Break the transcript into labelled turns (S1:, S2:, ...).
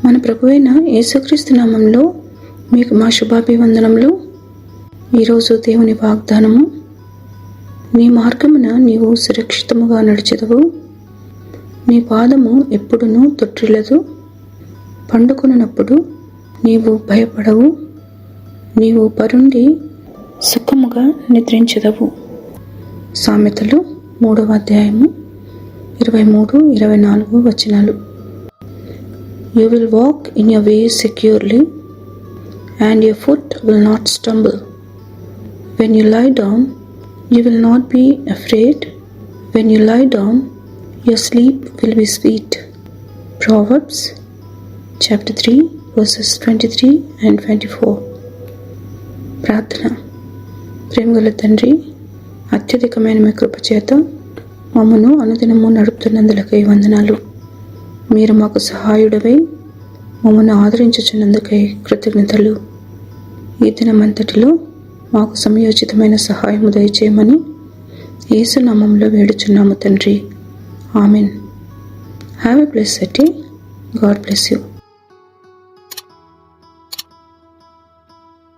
S1: మన ప్రభువైన యేసుక్రీస్తు నామంలో మీకు మా శుభాభివందనములు. ఈరోజు దేవుని వాగ్దానము, నీ మార్గమున నీవు సురక్షితముగా నడిచెదవు, నీ పాదము ఎప్పుడునూ తొట్టిల్లదు. పండుకొనున్నప్పుడు నీవు భయపడవు, నీవు పరుండి సుఖముగా నిద్రించెదవు. సామెతలు 3వ అధ్యాయము 23-24 వచనాలు. You will walk in your ways securely, and your foot will not stumble. When you lie down, you will not be afraid. When you lie down, your sleep will be sweet. Proverbs chapter 3 verses 23 and 24. ప్రార్థన. ప్రేమగల తండ్రి, అత్యధికమైన మీ కృప చేత మమ్మను అనుదినము నడుపుతున్నందులకై వందనాలు. మీరు మాకు సహాయుడవై మమ్మల్ని ఆదరించుచున్నందుకై కృతజ్ఞతలు. ఈ దినమంతటిలో మాకు సమయోచితమైన సహాయము దయచేయమని యేసు నామములో వేడుచున్నాము తండ్రి. Amen. Have a blessed day. God bless you.